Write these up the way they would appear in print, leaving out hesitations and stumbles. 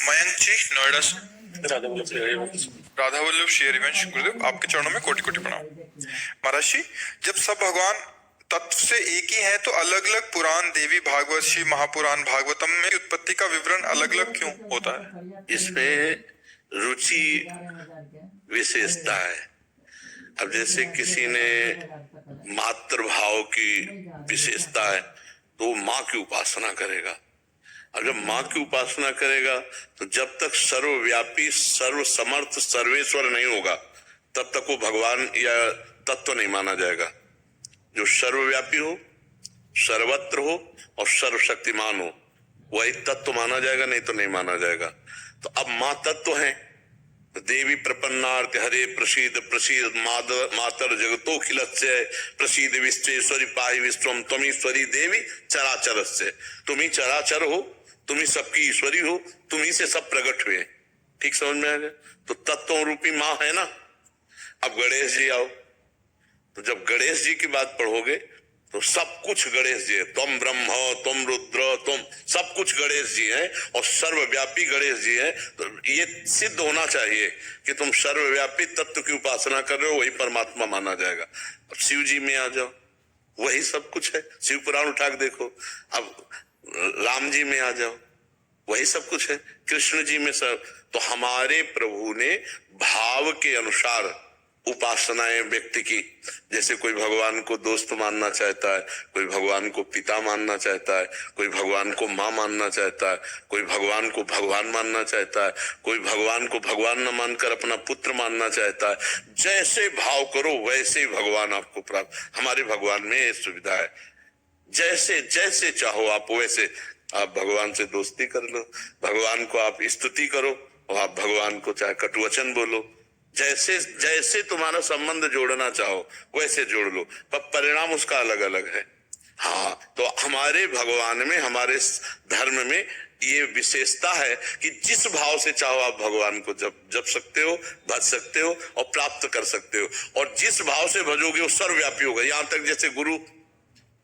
मयंक जी नोएडा से। राधा वल्लभ श्री हरिवंश गुरुदेव, आपके चरणों में कोटि कोटि प्रणाम। महाराज जी, जब सब भगवान तत्व से एक ही हैं तो अलग अलग पुराण, देवी भागवत, शिव महापुराण, भागवतम में उत्पत्ति का विवरण अलग अलग क्यों होता है? इसमें रुचि विशेषता है। अब जैसे किसी ने मातृभाव की विशेषता है तो माँ की उपासना करेगा, और जब माँ की उपासना करेगा तो जब तक सर्वव्यापी, सर्वसमर्थ, सर्वेश्वर नहीं होगा तब तक वो भगवान या तत्व नहीं माना जाएगा। जो सर्वव्यापी हो, सर्वत्र हो और सर्वशक्तिमान हो, वही तत्व माना जाएगा, नहीं तो नहीं माना जाएगा। तो अब माँ तत्व है, देवी प्रपन्नार्थ हरे प्रसीद प्रसीद मातर जगतो खिलस्य प्रसीद विश्वेश्वरी पाई विश्वम त्वमीश्वरी देवी चराचरस्य। तुम ही चराचर हो, तुम ही सबकी ईश्वरी हो, तुम ही से सब प्रकट हुए। ठीक समझ में आ गया? तो तत्व रूपी माँ है ना। अब गणेश जी आओ, तो जब गणेश जी की बात पढ़ोगे तो सब कुछ गणेश जी है। तुम ब्रह्म, तुम रुद्र, तुम सब कुछ गणेश जी हैं और सर्वव्यापी गणेश जी हैं। तो ये सिद्ध होना चाहिए कि तुम सर्वव्यापी तत्व की उपासना कर रहे हो, वही परमात्मा माना जाएगा। अब शिव जी में आ जाओ, वही सब कुछ है। शिव पुराण उठा के देखो। अब राम जी में आ जाओ, वही सब कुछ है। कृष्ण जी में सब। तो हमारे प्रभु ने भाव के अनुसार उपासनाएं व्यक्ति की, जैसे कोई भगवान को दोस्त मानना चाहता है, कोई भगवान को पिता मानना चाहता है, कोई भगवान को माँ मानना चाहता है, कोई भगवान को भगवान मानना चाहता है, कोई भगवान को भगवान न मानकर अपना पुत्र मानना चाहता है। जैसे भाव करो वैसे ही भगवान आपको प्राप्त। हमारे भगवान में ये सुविधा है, जैसे जैसे चाहो आप वैसे आप भगवान से दोस्ती कर लो, भगवान को आप स्तुति करो और आप भगवान को चाहे कटुवचन बोलो, जैसे जैसे तुम्हारा संबंध जोड़ना चाहो वैसे जोड़ लो, पर परिणाम उसका अलग अलग है। हाँ, तो हमारे भगवान में, हमारे धर्म में ये विशेषता है कि जिस भाव से चाहो आप भगवान को जप सकते हो, भज सकते हो और प्राप्त कर सकते हो। और जिस भाव से भजोगे वो सर्वव्यापी होगा। यहाँ तक जैसे गुरु,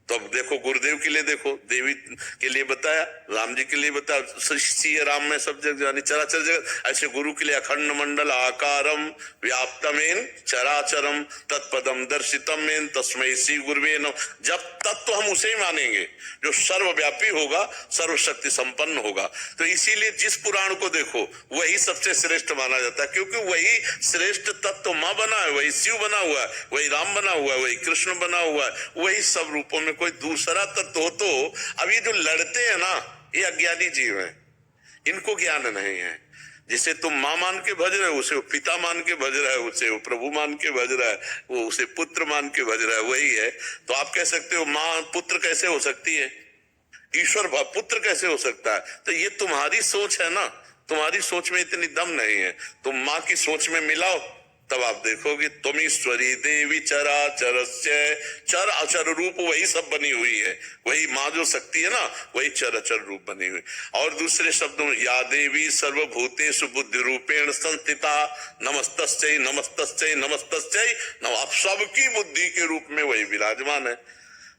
तो अब देखो गुरुदेव के लिए देखो, देवी के लिए बताया, राम जी के लिए बताया, श्री राम में सब जगह जानी चराचर जगत। ऐसे गुरु के लिए अखंड मंडल आकारम व्याप्तमेन चराचरम तत्पदम दर्शितमेन तस्मै श्री गुरुवे नमः। जब तत्व हम उसे ही मानेंगे जो सर्वव्यापी होगा, सर्वशक्ति संपन्न होगा। तो इसीलिए जिस पुराण को देखो वही सबसे श्रेष्ठ माना जाता है, क्योंकि वही श्रेष्ठ तत्व माँ बना है, वही शिव बना हुआ है, वही राम बना हुआ है, वही कृष्ण बना हुआ है, वही सब रूपों में कोई दूसरा तत्व हो। तो अब ये जो लड़ते हैं ना, ये अज्ञानी जीव हैं, इनको ज्ञान नहीं है। जिसे तुम माँ मान के भज रहे हो उसे वो पिता मान के भज रहा है, उसे वो प्रभु मान के भज रहा है, वो उसे पुत्र मान के भज रहा है, वही है। तो आप कह सकते हो माँ पुत्र कैसे हो सकती है, ईश्वर पुत्र कैसे हो सकता है? तो ये तुम्हारी सोच है ना, तुम्हारी सोच में इतनी दम नहीं है। तुम माँ की सोच में मिलाओ तब आप देखोगे तुम ईश्वरी देवी चराचरस्य, चर अचर रूप वही सब बनी हुई है। वही माँ जो शक्ति है ना, वही चर अचर रूप बनी हुई। और दूसरे शब्दों में या देवी सर्वभूतेषु बुद्धि रूपेण संस्थिता नमस्तस्यै नमस्तस्यै नमस्तस्यै नमः। आप सबकी बुद्धि के रूप में वही विराजमान है।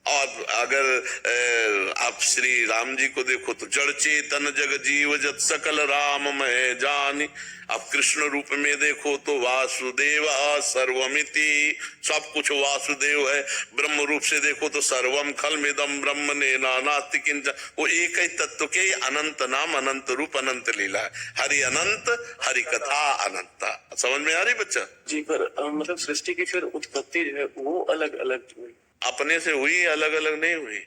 और अगर आप श्री राम जी को देखो तो जड़ चेतन जग जीव जत सकल राम मैं जानी। आप कृष्ण रूप में देखो तो वासुदेव सर्वमिति, सब कुछ वासुदेव है। ब्रह्म रूप से देखो तो सर्वम खलमिदम ब्रह्म ने नास्ति किंचन। वो एक ही तत्व के अनंत नाम, अनंत रूप, अनंत लीला है। हरि अनंत, हरि कथा अनंता। समझ में आ रही बच्चा जी? पर मतलब सृष्टि की फिर उत्पत्ति जो है वो अलग अलग अपने से हुई, अलग अलग नहीं हुई।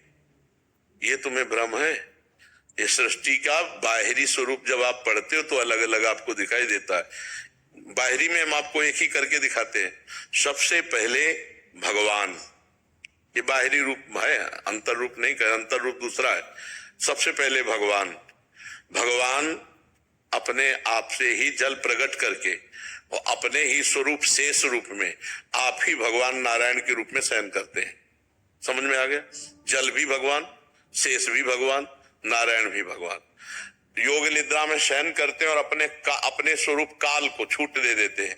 ये तुम्हें भ्रम है। ये सृष्टि का बाहरी स्वरूप जब आप पढ़ते हो तो अलग अलग आपको दिखाई देता है। बाहरी में हम आपको एक ही करके दिखाते हैं। सबसे पहले भगवान, ये बाहरी रूप है, अंतर रूप नहीं कहे, अंतर रूप दूसरा है। सबसे पहले भगवान, भगवान अपने आप से ही जल प्रकट करके और अपने ही स्वरूप शेष रूप में आप ही भगवान नारायण के रूप में शयन करते हैं। समझ में आ गया? जल भी भगवान, शेष भी भगवान, नारायण भी भगवान। योग निद्रा में शयन करते हैं और अपने स्वरूप काल को छूट दे देते हैं।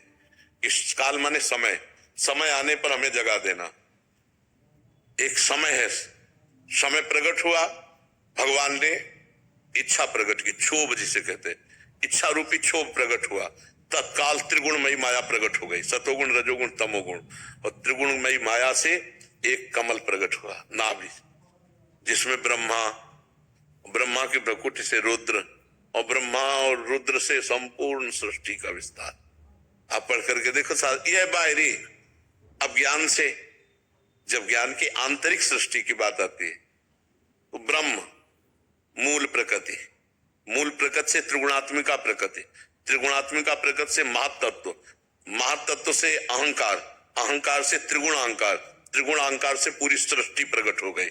इस काल माने समय, समय आने पर हमें जगा देना। एक समय है, समय प्रकट हुआ, भगवान ने इच्छा प्रकट की, क्षोभ जिसे कहते हैं इच्छा रूपी क्षोभ प्रकट हुआ, तत्काल त्रिगुणमयी माया प्रकट हो गई, सतोगुण रजोगुण तमोगुण, और त्रिगुणमयी माया से एक कमल प्रकट हुआ, नाभि, जिसमें ब्रह्मा की प्रकृति से रुद्र, और ब्रह्मा और रुद्र से संपूर्ण सृष्टि का विस्तार। आप पढ़ करके देखो साथ, यह बाहरी। अब ज्ञान से, जब ज्ञान की आंतरिक सृष्टि की बात आती है तो ब्रह्म मूल प्रकृति, मूल प्रकृति से त्रिगुणात्मिका प्रकृति, त्रिगुणात्मिका प्रकृति से महातत्व, महातत्व से अहंकार, अहंकार से त्रिगुणांकार, त्रिगुणांकार से पूरी सृष्टि प्रकट हो गई।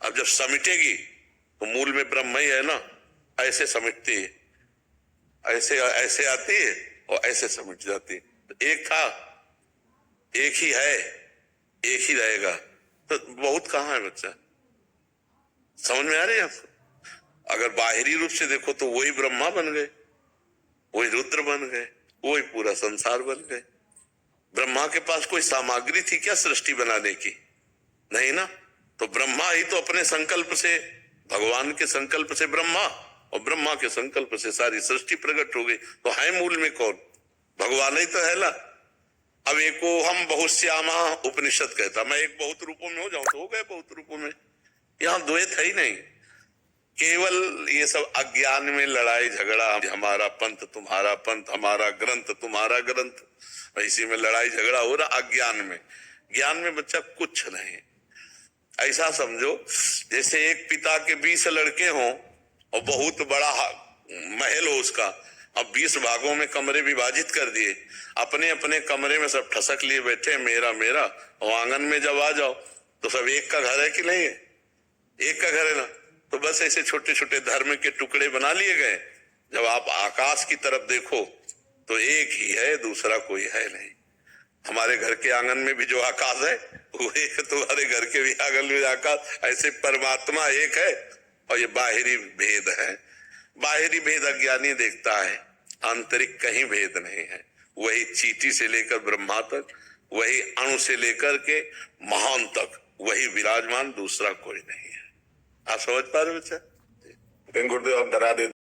अब जब समिटेगी तो मूल में ब्रह्म ही है ना, ऐसे समिटती है, ऐसे ऐसे आती है और ऐसे समिट जाती है। तो एक था, एक ही है, एक ही रहेगा, तो बहुत कहाँ है बच्चा, समझ में आ रही है आपको? अगर बाहरी रूप से देखो तो वही ब्रह्मा बन गए, वही रुद्र बन गए, वही पूरा संसार बन गए। ब्रह्मा के पास कोई सामग्री थी क्या सृष्टि बनाने की? नहीं ना। तो ब्रह्मा ही तो अपने संकल्प से, भगवान के संकल्प से ब्रह्मा, और ब्रह्मा के संकल्प से सारी सृष्टि प्रकट हो गई। तो है मूल में कौन? भगवान ही तो है ना। अब एको हम बहुश्यामा उपनिषद कहता, मैं एक बहुत रूपों में हो जाऊं तो हो गए बहुत रूपों में। यहां द्वैत है ही नहीं, केवल ये सब अज्ञान में लड़ाई झगड़ा, हमारा पंथ तुम्हारा पंथ, हमारा ग्रंथ तुम्हारा ग्रंथ, इसी में लड़ाई झगड़ा हो रहा अज्ञान में। ज्ञान में बच्चा कुछ नहीं। ऐसा समझो जैसे एक पिता के 20 लड़के हों और बहुत बड़ा महल हो उसका, अब 20 भागों में कमरे विभाजित कर दिए, अपने अपने कमरे में सब ठसक लिए बैठे मेरा मेरा, और आंगन में जब आ जाओ तो सब एक का घर है कि नहीं है? एक का घर है ना। तो बस ऐसे छोटे छोटे धर्म के टुकड़े बना लिए गए। जब आप आकाश की तरफ देखो तो एक ही है, दूसरा कोई है नहीं। हमारे घर के आंगन में भी जो आकाश है वो एक है, तुम्हारे घर के भी आंगन में आकाश, ऐसे परमात्मा एक है। और ये बाहरी भेद है, बाहरी भेद अज्ञानी देखता है, आंतरिक कहीं भेद नहीं है। वही चींटी से लेकर ब्रह्मा तक, वही अणु से लेकर के महान तक वही विराजमान, दूसरा कोई नहीं है। आप समझ पा रहे हो बच्चा? गुरुदेव आप डरा दे